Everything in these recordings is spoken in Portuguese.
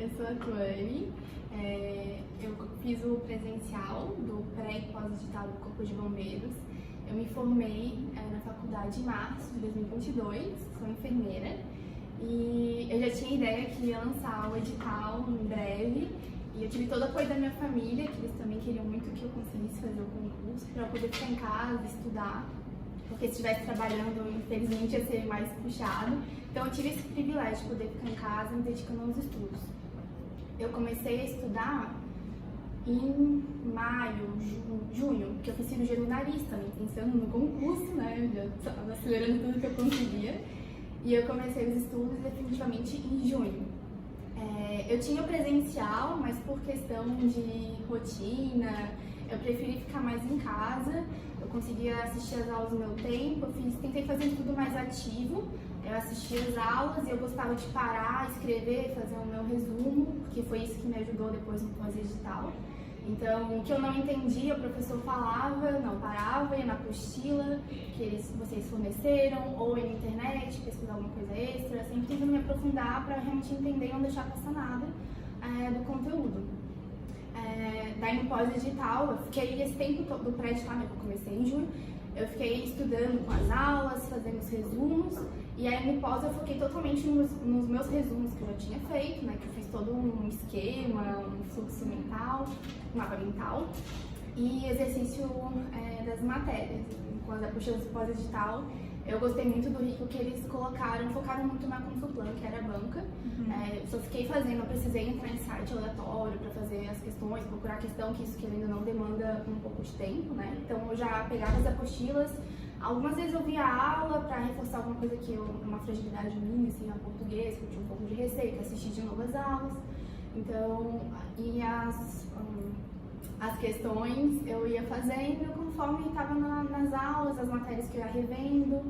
eu sou a Tuane, eu fiz o presencial do pré e pós-digital do Corpo de Bombeiros. Eu me formei na faculdade em março de 2022, sou enfermeira e eu já tinha ideia que ia lançar o edital em breve e eu tive todo o apoio da minha família, que eles também queriam muito que eu conseguisse fazer o concurso para eu poder ficar em casa, estudar, porque se estivesse trabalhando, infelizmente, ia ser mais puxado. Então eu tive esse privilégio de poder ficar em casa me dedicando aos estudos. Eu comecei a estudar em maio, junho, porque eu fiz cirurgia no nariz também, pensando no concurso, né? Eu já estava acelerando tudo que eu conseguia. E eu comecei os estudos definitivamente em junho. Eu tinha presencial, mas por questão de rotina, eu preferi ficar mais em casa. Eu conseguia assistir as aulas no meu tempo, tentei fazer tudo mais ativo. Eu assistia as aulas e eu gostava de parar, escrever, fazer o meu resumo, porque foi isso que me ajudou depois no pós-edital. Então, o que eu não entendia, o professor falava, não parava, ia na apostila que vocês forneceram, ou ia na internet, pesquisar alguma coisa extra, sempre tentando me aprofundar para realmente entender e não deixar passar nada do conteúdo. Daí no pós-edital, eu fiquei esse tempo do pré-edital, né, que eu comecei em junho, eu fiquei estudando com as aulas, fazendo os resumos, e aí no pós eu foquei totalmente nos meus resumos que eu já tinha feito, né, que eu fiz todo um esquema, um fluxo mental, um mapa mental, e exercício das matérias. Com as apostilas do pós-edital, eu gostei muito do rico que eles focaram muito na Consulplan, que era a banca. Só fiquei fazendo, não precisei entrar em site aleatório para fazer as questões, procurar a questão, que isso querendo não demanda um pouco de tempo, né? Então eu já pegava as apostilas, algumas vezes eu via a aula para reforçar alguma coisa que uma fragilidade minha, assim, a português, que eu tinha um pouco de receio, que assistir de novo as aulas. Então, e as questões eu ia fazendo conforme estava nas aulas, as matérias que eu ia revendo,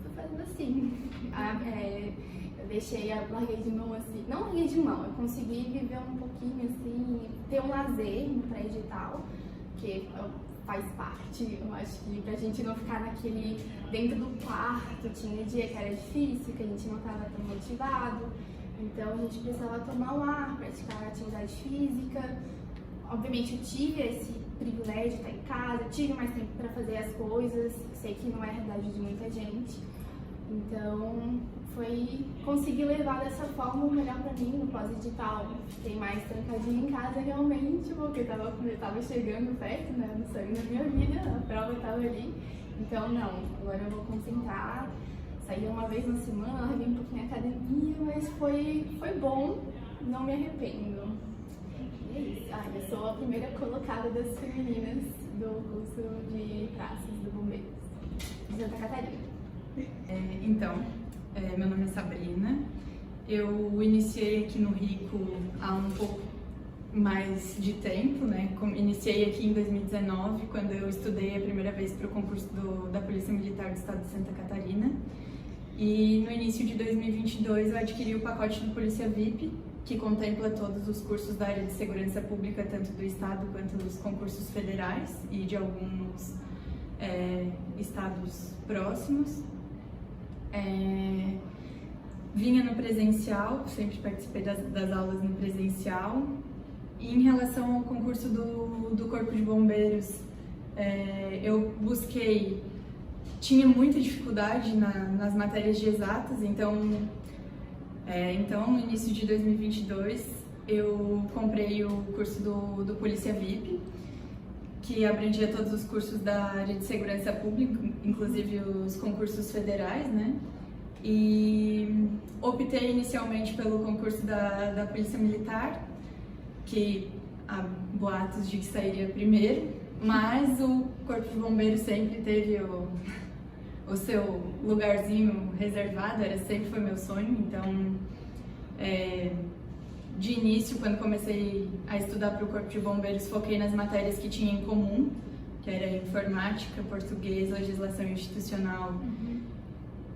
fui fazendo assim. Eu larguei de mão assim, não larguei de mão, eu consegui viver um pouquinho assim, ter um lazer no pré-edital, que faz parte, eu acho que pra gente não ficar dentro do quarto, tinha dia que era difícil, que a gente não estava tão motivado, então a gente precisava tomar um ar, praticar atividade física. Obviamente eu tive esse privilégio de estar em casa, tive mais tempo para fazer as coisas, sei que não é a realidade de muita gente, então consegui levar dessa forma o melhor para mim no pós-edital. Fiquei mais trancadinha em casa realmente, porque eu tava chegando perto, né, no sonho da minha vida, a prova estava ali, então não, agora eu vou concentrar. Saí uma vez na semana, larguei um pouquinho a academia, mas foi bom, não me arrependo. Eu sou a primeira colocada das femininas do curso de praças do Bombeiros de Santa Catarina. Meu nome é Sabrina. Eu iniciei aqui no Rico há um pouco mais de tempo, né? Iniciei aqui em 2019, quando eu estudei a primeira vez para o concurso da Polícia Militar do Estado de Santa Catarina. E no início de 2022 eu adquiri o pacote do Polícia VIP, que contempla todos os cursos da área de segurança pública, tanto do Estado quanto dos concursos federais e de alguns estados próximos. Vinha no presencial, sempre participei das aulas no presencial. E em relação ao concurso do Corpo de Bombeiros, eu tinha muita dificuldade nas matérias de exatas, então no início de 2022 eu comprei o curso do Polícia VIP, que abrangia todos os cursos da área de segurança pública, inclusive os concursos federais, né? E optei inicialmente pelo concurso da Polícia Militar, que há boatos de que sairia primeiro, mas o Corpo de Bombeiros sempre teve o seu lugarzinho reservado, sempre foi meu sonho, então de início, quando comecei a estudar para o Corpo de Bombeiros, foquei nas matérias que tinha em comum, que era informática, português, legislação institucional.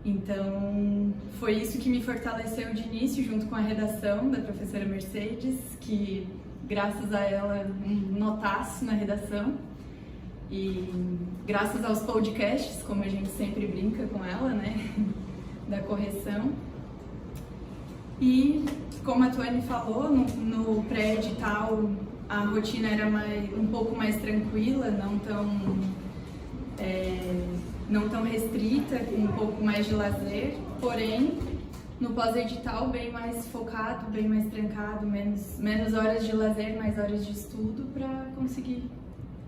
Então foi isso que me fortaleceu de início, junto com a redação da professora Mercedes, que graças a ela notasse na redação. E graças aos podcasts, como a gente sempre brinca com ela, né, da correção. E, como a Tuane falou, no pré-edital a rotina era um pouco mais tranquila, não tão restrita, com um pouco mais de lazer, porém, no pós-edital bem mais focado, bem mais trancado, menos horas de lazer, mais horas de estudo para conseguir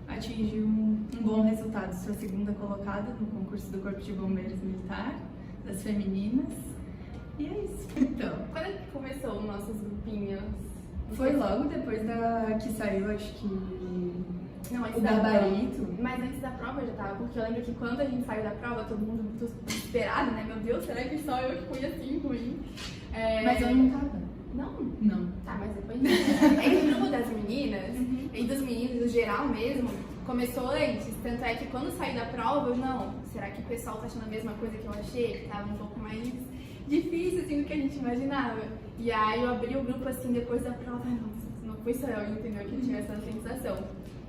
atingir um bom resultado. Sou a segunda colocada no concurso do Corpo de Bombeiros Militar, das femininas, e é isso. Então, quando é que começou os nossos grupinhos? Foi logo depois que saiu, acho que não, o gabarito. Mas antes da prova já tava, porque eu lembro que quando a gente saiu da prova, todo mundo muito desesperado, né? Meu Deus, será que só eu que fui assim, ruim? Mas eu não tava. Não? Não. Tá, mas depois... Aí o grupo das meninas, e dos meninos, no geral mesmo, começou antes. Tanto é que quando saí da prova, eu, não, será que o pessoal tá achando a mesma coisa que eu achei? Que tava um pouco mais difícil, assim, do que a gente imaginava. E aí eu abri o grupo, assim, depois da prova, não fui só eu, entendeu? Que eu tinha essa sensação.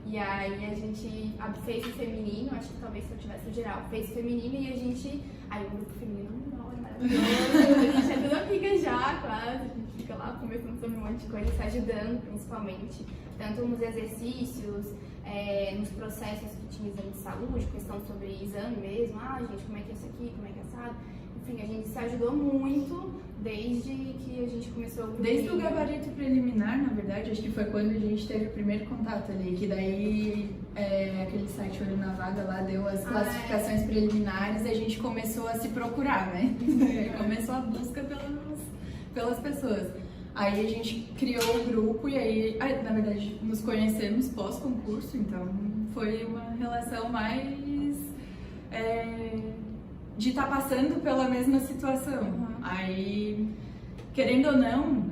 E aí a gente fez o feminino, acho que talvez se eu tivesse o geral, fez o feminino e a gente... Aí o grupo feminino, não, é maravilhoso, a gente é toda amiga já, quase, a gente fica lá conversando sobre um monte de coisa, se ajudando principalmente, tanto nos exercícios, nos processos que tinha exame de saúde, questão sobre exame mesmo, gente, como é que é isso aqui, como é que é assado. Enfim, a gente se ajudou muito desde que a gente começou o grupo. Desde o gabarito preliminar, na verdade, acho que foi quando a gente teve o primeiro contato ali, que daí aquele site Olho na Vaga lá deu as classificações preliminares e a gente começou a se procurar, né? Começou a busca pelas pessoas. Aí a gente criou o grupo e aí, na verdade, nos conhecemos pós-concurso, então foi uma relação mais de estar passando pela mesma situação. Uhum. Aí, querendo ou não,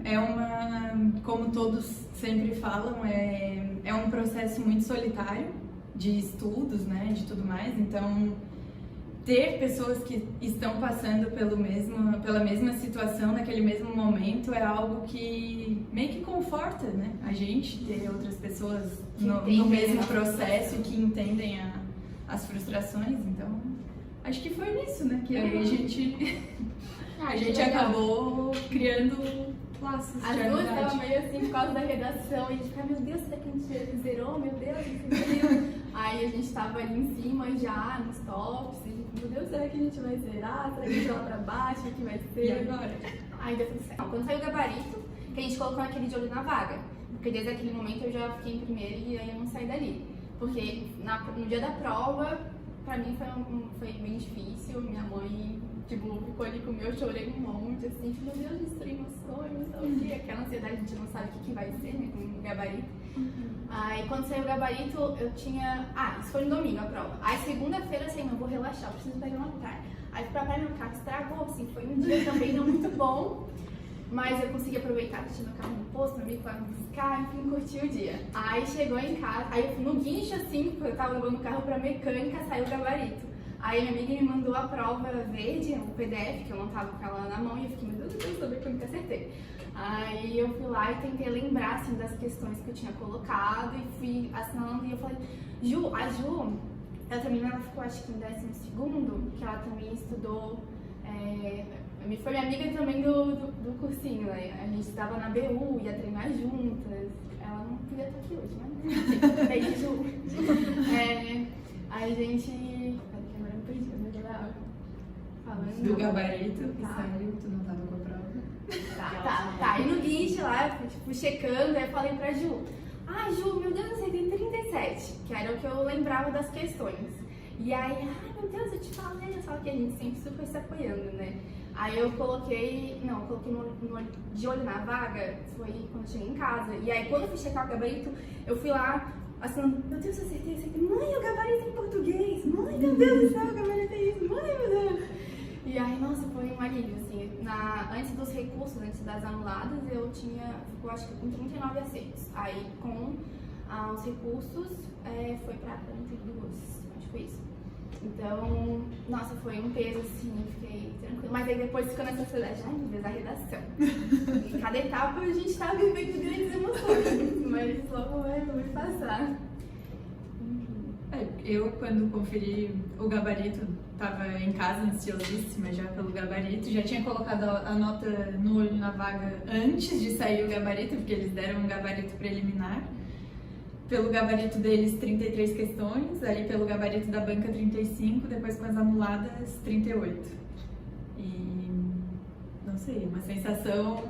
como todos sempre falam, é um processo muito solitário de estudos, né, de tudo mais. Então, ter pessoas que estão passando pela mesma situação naquele mesmo momento é algo que meio que conforta, né, a gente, ter outras pessoas no mesmo processo que entendem as frustrações. Então, acho que foi nisso, né, que aí a gente acabou criando laços. As duas estavam meio assim por causa da redação, e a gente ficava, meu Deus, será que a gente zerou? Meu Deus, aí a gente tava ali em cima já, nos tops, e meu Deus, será que a gente vai zerar? Será que a gente vai lá pra baixo? O que vai ser? E agora? Aí deu tudo certo. Quando saiu o gabarito, que a gente colocou aquele de olho na vaga, porque desde aquele momento eu já fiquei em primeiro e aí eu não saí dali. Porque no dia da prova, pra mim foi bem difícil, minha mãe, tipo, ficou ali comigo, eu chorei um monte, assim, tipo, meu Deus, destruí meu sonho, não sei o quê, aquela ansiedade, a gente não sabe o que vai ser, né, com o gabarito. Aí, quando saiu o gabarito, eu tinha... isso foi no domingo a prova. Aí, segunda-feira, assim, não vou relaxar, eu preciso pegar uma praia. Aí, fui pra praia, meu carro estragou, assim, foi um dia também não muito bom, mas eu consegui aproveitar, deixei meu carro no posto, meu amigo foi buscar, enfim, curti o dia. Aí, chegou em casa, aí eu fui no guincho, assim, porque eu tava levando o carro pra mecânica, saiu o gabarito. Aí minha amiga me mandou a prova verde, o PDF, que eu não tava com ela na mão, e eu fiquei, meu Deus, eu quero saber como que acertei. Aí eu fui lá e tentei lembrar, assim, das questões que eu tinha colocado, e fui assinando, e eu falei, a Ju, ela também ficou, acho que em 12º, que ela também estudou, foi minha amiga também do cursinho, né? A gente estava na BU, ia treinar juntas, ela não podia estar aqui hoje, mas beijo, Ju. Aí a gente... Falando do gabarito que saiu, tu não tava com a prova? Tá. E no guincho lá, eu fui checando, aí eu falei pra Ju, Ju, meu Deus, eu acertei 37, que era o que eu lembrava das questões. E aí, meu Deus, eu te falei, só que a gente sempre super se apoiando, né? Aí eu coloquei de olho na vaga, foi quando eu cheguei em casa. E aí quando eu fui checar o gabarito, eu fui lá, assinando, meu Deus, eu acertei. Mãe, o gabarito é em português. Mãe, meu Deus do céu, o gabarito é isso. Mãe, meu Deus. E aí, nossa, foi um alívio, assim. Antes dos recursos, antes das anuladas, eu ficou acho que com 39 aceitos. Aí com os recursos, foi pra 42, acho que foi isso. Então, nossa, foi um peso, assim, fiquei tranquila. Mas aí depois ficou nessa ansiedade, meu Deus, a redação. Em cada etapa a gente tá vivendo grandes emoções, mas logo vai passar. Porque eu quando conferi o gabarito, estava em casa ansiosíssima já pelo gabarito, já tinha colocado a nota no olho na vaga antes de sair o gabarito, porque eles deram um gabarito preliminar. Pelo gabarito deles, 33 questões, aí pelo gabarito da banca, 35, depois com as anuladas, 38. E não sei, uma sensação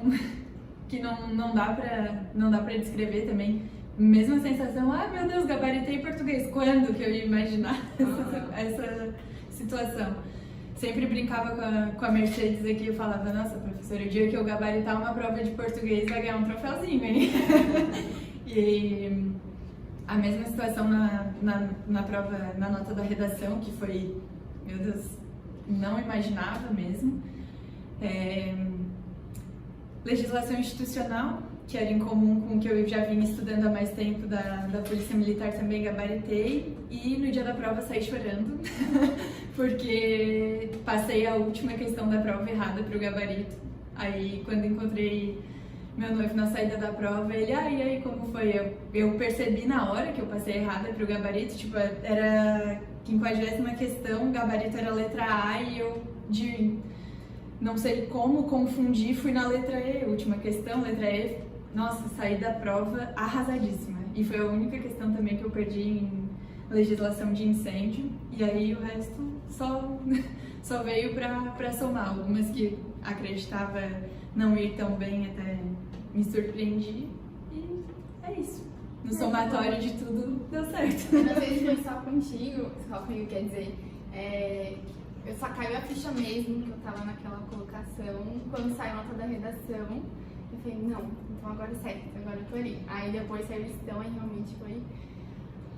que não dá pra descrever também. Mesma sensação, meu Deus, gabaritei português. Quando que eu ia imaginar essa situação? Sempre brincava com a Mercedes aqui, eu falava, nossa, professora, o dia que eu gabaritar uma prova de português vai ganhar um troféuzinho, hein? E a mesma situação na prova, na nota da redação, que foi, meu Deus, não imaginava mesmo. Legislação institucional, que era em comum com o que eu já vinha estudando há mais tempo da Polícia Militar, também gabaritei. E no dia da prova saí chorando, porque passei a última questão da prova errada para o gabarito. Aí, quando encontrei meu noivo na saída da prova, ele, e aí, como foi? Eu percebi na hora que eu passei errada para o gabarito, tipo, era 50ª questão, o gabarito era a letra A e eu, não sei como, confundi, fui na letra E, última questão, letra E. Nossa, saí da prova arrasadíssima. E foi a única questão também que eu perdi em legislação de incêndio. E aí o resto só veio pra somar. Algumas que acreditava não ir tão bem, até me surpreendi. E é isso. No somatório de tudo, deu certo. Eu não sei se foi só comigo, quer dizer, eu só caiu a ficha mesmo, que eu tava naquela colocação. Quando saiu a nota da redação, eu falei, não, então agora é certo, agora eu tô ali. Aí depois saiu a listão e realmente foi,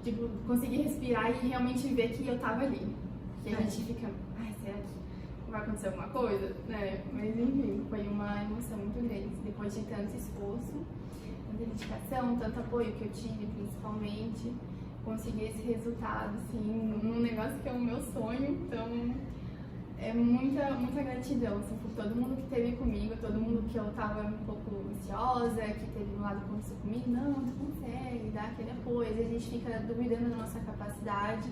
tipo, consegui respirar e realmente ver que eu tava ali. Que a gente fica, será que vai acontecer alguma coisa? Mas enfim, foi uma emoção muito grande. Depois de tanto esforço, tanta dedicação, tanto apoio que eu tive, principalmente, conseguir esse resultado, assim, num negócio que é o meu sonho. Então, é muita gratidão, assim, por todo mundo que esteve comigo, todo mundo que eu tava um pouco ansiosa, que teve um lado conversou comigo, não, tu consegue, dá aquele apoio, a gente fica duvidando da nossa capacidade.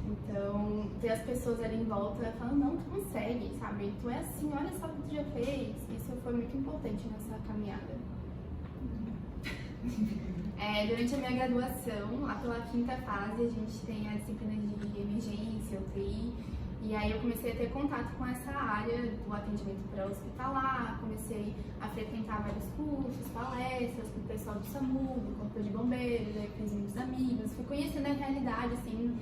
Então, ter as pessoas ali em volta falando, não, tu consegue, sabe? Tu é assim, olha só o que tu já fez. Isso foi muito importante nessa caminhada. Durante a minha graduação, lá pela 5ª fase, a gente tem a disciplina de emergência, UTI, e aí eu comecei a ter contato com essa área do atendimento pré-hospitalar, comecei a frequentar vários cursos, palestras com o pessoal do SAMU, do Corpo de Bombeiros, aí fiz muitos amigos, fui conhecendo a realidade, assim,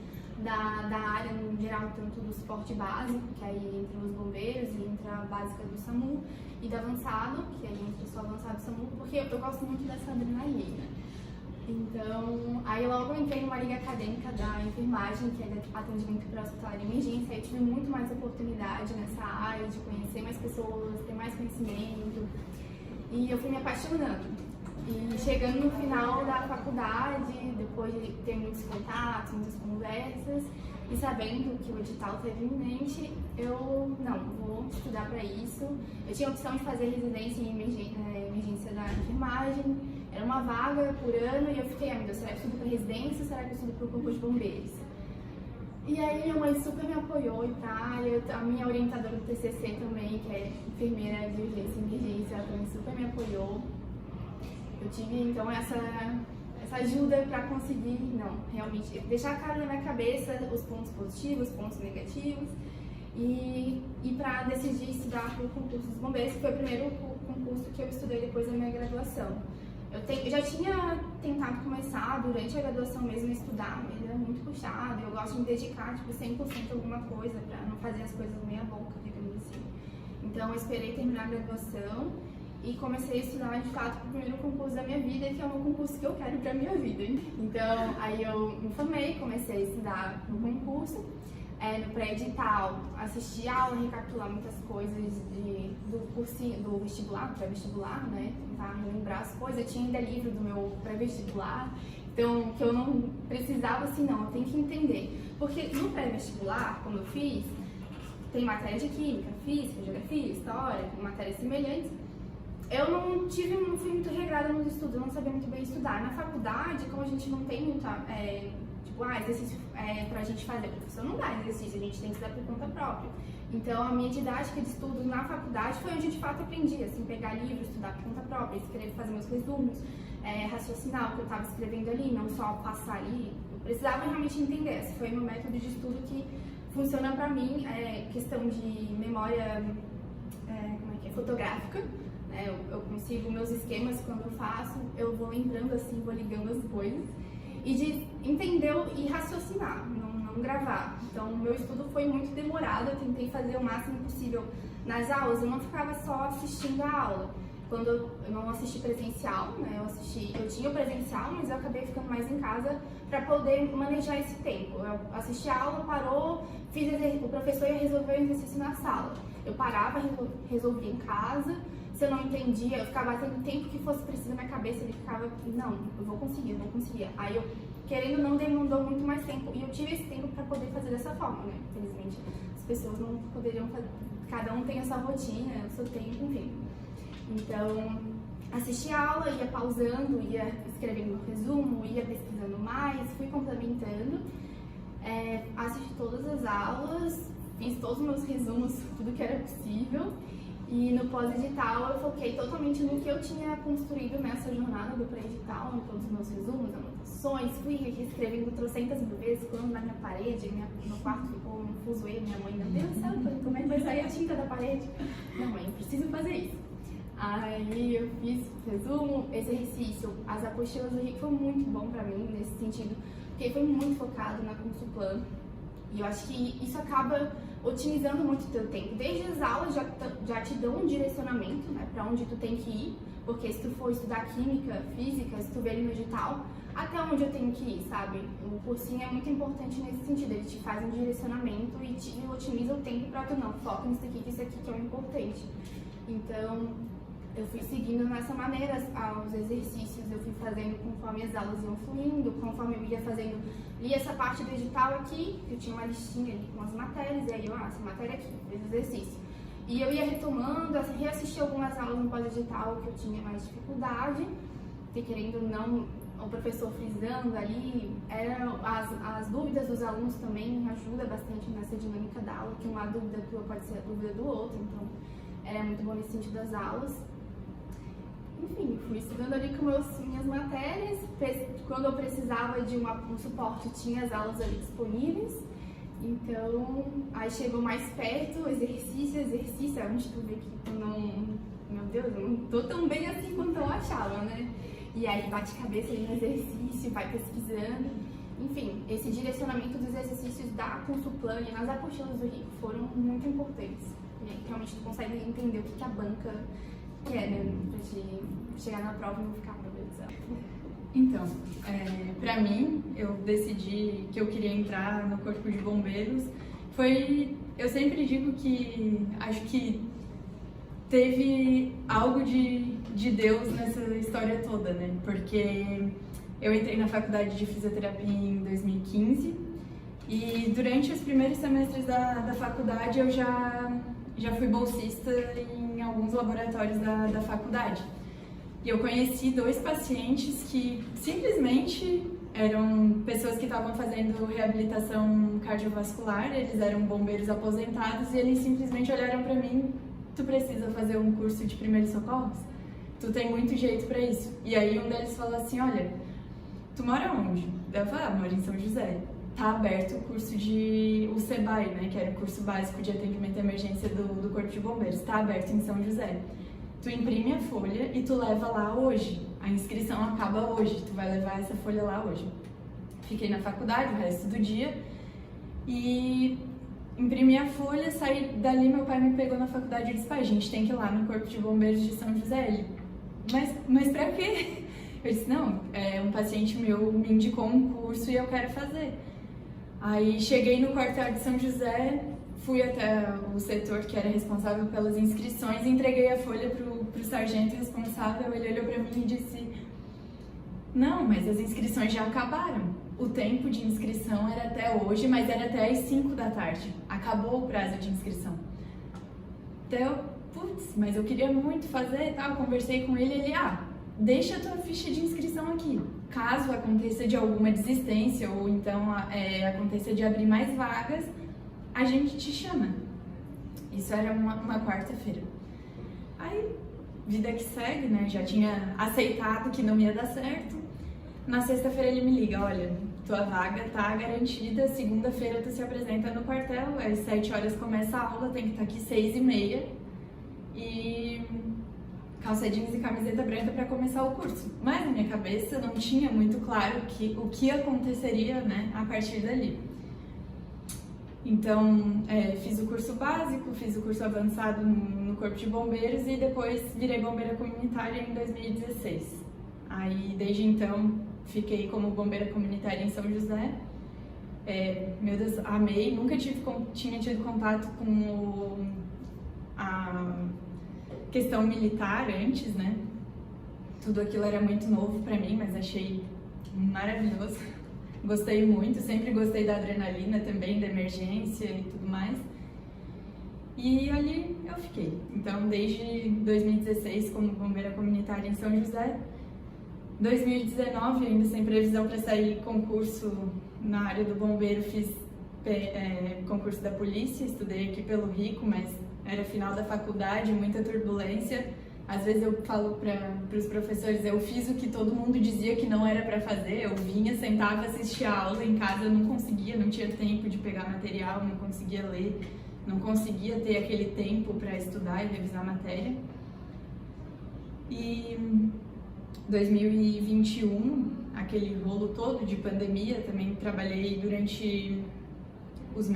da área no geral, tanto do suporte básico, que aí entra os bombeiros e entra a básica do SAMU, e do avançado, que aí entra só o avançado do SAMU, porque eu gosto muito dessa adrenalina. Então, aí logo eu entrei numa liga acadêmica da enfermagem, que é de atendimento pré-hospitalar de emergência, aí tive muito mais oportunidade nessa área de conhecer mais pessoas, ter mais conhecimento, e eu fui me apaixonando. E chegando no final da faculdade, depois de ter muitos contatos, muitas conversas, e sabendo que o edital esteve iminente, eu, não, vou estudar para isso. Eu tinha a opção de fazer residência em emergência da enfermagem, era uma vaga por ano, e eu fiquei, meu Deus, será que eu estudo para residência ou será que eu estudo para o corpo de bombeiros? E aí minha mãe super me apoiou e tal, a minha orientadora do TCC também, que é enfermeira de urgência e emergência, ela também super me apoiou. Eu tive, então, essa ajuda para conseguir, realmente, deixar claro na minha cabeça os pontos positivos, os pontos negativos, e para decidir estudar para o concurso dos bombeiros, que foi o primeiro concurso que eu estudei depois da minha graduação. Eu já tinha tentado começar durante a graduação mesmo a estudar, mas era muito puxado, eu gosto de me dedicar, 100% a alguma coisa, para não fazer as coisas meia boca, digamos assim. Então, eu esperei terminar a graduação e comecei a estudar, de fato, para o primeiro concurso da minha vida, que é um concurso que eu quero para a minha vida. Então, aí eu me formei, comecei a estudar no concurso, no pré-edital, assisti aula, recapitular muitas coisas do cursinho, do vestibular, pré-vestibular, né? Tentar relembrar as coisas. Eu tinha ainda livro do meu pré-vestibular, então, que eu não precisava, assim, não, eu tenho que entender. Porque no pré-vestibular, quando eu fiz, tem matéria de química, física, geografia, história, matérias semelhantes. Eu não fui muito regrada nos estudos, eu não sabia muito bem estudar. Na faculdade, como a gente não tem muita Tipo, exercício pra gente fazer. O professor não dá exercício, a gente tem que dar por conta própria. Então, a minha didática de estudo na faculdade foi onde de fato aprendi, assim, pegar livro, estudar por conta própria, escrever, fazer meus resumos, raciocinar o que eu estava escrevendo ali, não só passar ali. Eu precisava realmente entender. Esse foi o meu método de estudo que funciona pra mim, questão de memória fotográfica. Eu consigo meus esquemas quando eu faço, eu vou lembrando assim, vou ligando as coisas. E de entender e raciocinar, não gravar. Então, o meu estudo foi muito demorado, eu tentei fazer o máximo possível nas aulas, eu não ficava só assistindo a aula. Quando eu não assisti presencial, né, eu tinha o presencial, mas eu acabei ficando mais em casa para poder manejar esse tempo. Eu assisti a aula, parou, o professor ia resolver o exercício na sala. Eu parava, resolvia em casa. Se eu não entendia, eu ficava tendo tempo que fosse preciso na minha cabeça, ele ficava, não, eu vou conseguir. Aí eu, querendo ou não, demandou muito mais tempo, e eu tive esse tempo para poder fazer dessa forma, né? Infelizmente, as pessoas não poderiam fazer, cada um tem a sua rotina, o seu tempo, enfim. Então, assisti a aula, ia pausando, ia escrevendo um resumo, ia pesquisando mais, fui complementando, assisti todas as aulas, fiz todos os meus resumos, tudo que era possível. E no pós-edital eu foquei totalmente no que eu tinha construído nessa jornada do pré-edital, em todos os meus resumos, anotações, fui reescrevendo trocentas mil vezes, quando na minha parede, meu quarto ficou um fuzuê, minha mãe, meu Deus do céu, como é que vai sair a tinta da parede? Não, mãe, eu preciso fazer isso. Aí eu fiz resumo, exercício, as apostilas do RIC foi muito bom pra mim nesse sentido, porque foi muito focado na Consulplan. E eu acho que isso acaba otimizando muito o teu tempo. Desde as aulas já te dão um direcionamento, né, para onde tu tem que ir, porque se tu for estudar química, física, se tu ver ali no edital, até onde eu tenho que ir, sabe? O cursinho é muito importante nesse sentido, ele te faz um direcionamento e te otimiza o tempo para tu não, foca nisso aqui, que isso aqui que é o importante. Então, eu fui seguindo nessa maneira os exercícios, eu fui fazendo conforme as aulas iam fluindo, conforme eu ia fazendo, li essa parte do edital aqui, eu tinha uma listinha ali com as matérias, e aí eu, essa matéria aqui, fiz exercício. E eu ia retomando, reassisti algumas aulas no pós-edital que eu tinha mais dificuldade, porque querendo ou não, o professor frisando ali, as dúvidas dos alunos também ajuda bastante nessa dinâmica da aula, que uma dúvida tua pode ser a dúvida do outro, então era muito bom nesse sentido das aulas. Enfim, fui estudando ali com minhas matérias, quando eu precisava de um suporte, tinha as aulas ali disponíveis, então aí chegou mais perto, exercício, é onde tu vê que tu não, meu Deus, eu não tô tão bem assim quanto eu achava, né? E aí bate cabeça ali no exercício, vai pesquisando, enfim, esse direcionamento dos exercícios da Consulplan e nas apostilas do RIC foram muito importantes, e realmente tu consegue entender o que a banca quer, né, pra te chegar na prova e não ficar problematizado. Então, pra mim, eu decidi que eu queria entrar no Corpo de Bombeiros. Eu sempre digo que acho que teve algo de Deus nessa história toda, né? Porque eu entrei na faculdade de fisioterapia em 2015 e durante os primeiros semestres da faculdade eu já fui bolsista em alguns laboratórios da faculdade. E eu conheci 2 pacientes que simplesmente eram pessoas que estavam fazendo reabilitação cardiovascular, eles eram bombeiros aposentados e eles simplesmente olharam para mim: tu precisa fazer um curso de primeiros socorros? Tu tem muito jeito para isso. E aí um deles falou assim: olha, tu mora onde? Eu falei: moro em São José. Tá aberto o curso o SEBAI, né, que era o curso básico de atendimento à emergência do Corpo de Bombeiros, tá aberto em São José. Tu imprime a folha e tu leva lá hoje. A inscrição acaba hoje, tu vai levar essa folha lá hoje. Fiquei na faculdade o resto do dia e imprimi a folha, saí dali, meu pai me pegou na faculdade e disse: pai, a gente tem que ir lá no Corpo de Bombeiros de São José. Ele: mas pra quê? Eu disse: não, um paciente meu me indicou um curso e eu quero fazer. Aí cheguei no quartel de São José, fui até o setor que era responsável pelas inscrições, entreguei a folha pro sargento responsável, ele olhou para mim e disse: não, mas as inscrições já acabaram. O tempo de inscrição era até hoje, mas era até às 5 da tarde. Acabou o prazo de inscrição. Então, mas eu queria muito fazer e tal, conversei com ele, ele: deixa a tua ficha de inscrição aqui. Caso aconteça de alguma desistência ou então aconteça de abrir mais vagas, a gente te chama. Isso era uma quarta-feira. Aí, vida que segue, né? Já tinha aceitado que não ia dar certo. Na sexta-feira ele me liga, olha, tua vaga tá garantida, segunda-feira tu se apresenta no quartel, às 7 horas começa a aula, tem que estar aqui 6h30 e calça jeans e camiseta branca para começar o curso. Mas na minha cabeça não tinha muito claro o que aconteceria, né, a partir dali. Então, fiz o curso básico, fiz o curso avançado no Corpo de Bombeiros e depois virei bombeira comunitária em 2016. Aí, desde então, fiquei como bombeira comunitária em São José. Meu Deus, amei, nunca tinha tido contato com a questão militar antes, né? Tudo aquilo era muito novo pra mim, mas achei maravilhoso. Gostei muito, sempre gostei da adrenalina também, da emergência e tudo mais. E ali eu fiquei. Então, desde 2016, como bombeira comunitária em São José. 2019, ainda sem previsão para sair concurso na área do bombeiro, fiz concurso da polícia, estudei aqui pelo Rico, mas era final da faculdade, muita turbulência. Às vezes eu falo para os professores, eu fiz o que todo mundo dizia que não era para fazer, eu vinha, sentava, assistia a aula em casa, eu não conseguia, não tinha tempo de pegar material, não conseguia ler, não conseguia ter aquele tempo para estudar e revisar a matéria. E 2021, aquele rolo todo de pandemia, também trabalhei durante os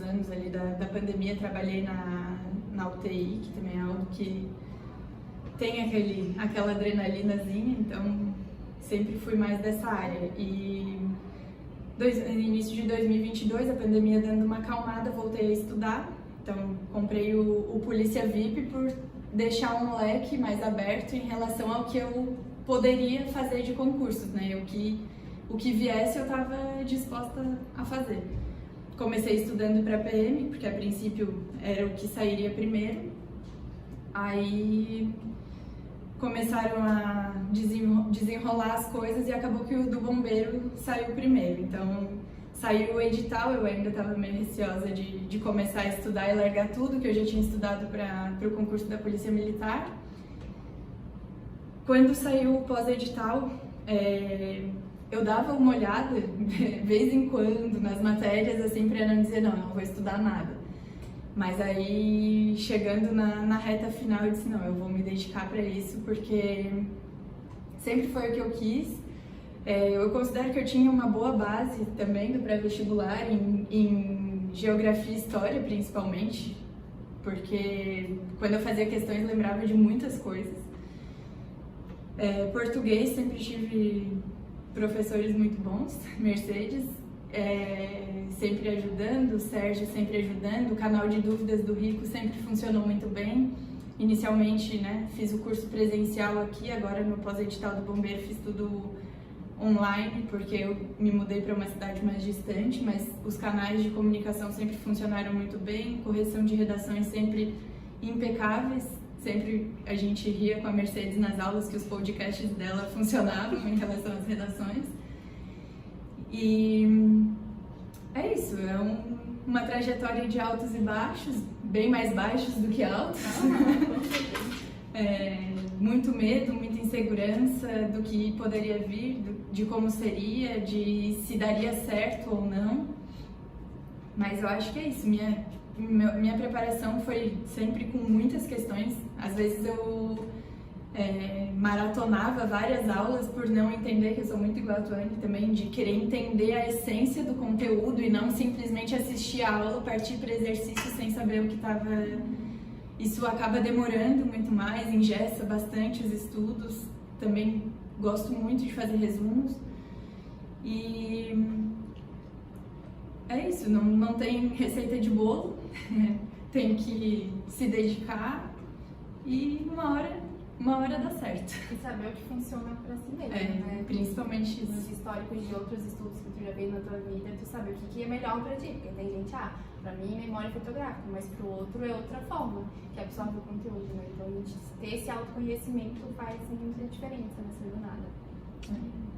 anos ali da pandemia, trabalhei na UTI, que também é algo que tem aquela adrenalinazinha, então sempre fui mais dessa área. E no início de 2022, a pandemia dando uma acalmada, voltei a estudar, então comprei o Polícia VIP por deixar um leque mais aberto em relação ao que eu poderia fazer de concursos, né? O que viesse eu estava disposta a fazer. Comecei estudando para PM, porque a princípio era o que sairia primeiro. Aí começaram a desenrolar as coisas e acabou que o do bombeiro saiu primeiro. Então saiu o edital, eu ainda estava meio receosa de começar a estudar e largar tudo que eu já tinha estudado para o concurso da Polícia Militar. Quando saiu o pós-edital, eu dava uma olhada, de vez em quando, nas matérias, assim, para não dizer, não vou estudar nada. Mas aí, chegando na reta final, eu disse, não, eu vou me dedicar para isso, porque sempre foi o que eu quis. Eu considero que eu tinha uma boa base também do pré-vestibular, em geografia e história, principalmente, porque quando eu fazia questões, lembrava de muitas coisas. Português, sempre tive professores muito bons, Mercedes, sempre ajudando, o Sérgio sempre ajudando, o canal de dúvidas do Rico sempre funcionou muito bem. Inicialmente, né, fiz o curso presencial aqui, agora no pós-edital do bombeiro fiz tudo online, porque eu me mudei para uma cidade mais distante, mas os canais de comunicação sempre funcionaram muito bem, correção de redações sempre impecáveis. Sempre a gente ria com a Mercedes nas aulas que os podcasts dela funcionavam em relação às redações. E é isso, uma trajetória de altos e baixos, bem mais baixos do que altos. Muito medo, muita insegurança do que poderia vir, de como seria, de se daria certo ou não. Mas eu acho que é isso, minha preparação foi sempre com muitas questões. Às vezes eu maratonava várias aulas por não entender, que eu sou muito igual a Tuane também, de querer entender a essência do conteúdo e não simplesmente assistir a aula, partir para exercício sem saber o que estava... Isso acaba demorando muito mais, engessa bastante os estudos. Também gosto muito de fazer resumos. E é isso, não tem receita de bolo, tem que se dedicar e uma hora uma hora dá certo. E saber o que funciona pra si mesmo, né? Principalmente Nos isso. históricos de outros estudos que tu já fez na tua vida, tu sabe o que é melhor pra ti. Porque tem gente, pra mim, memória fotográfica, mas pro outro é outra forma que absorve o conteúdo, né? Então, a gente ter esse autoconhecimento faz muita diferença nessa jornada.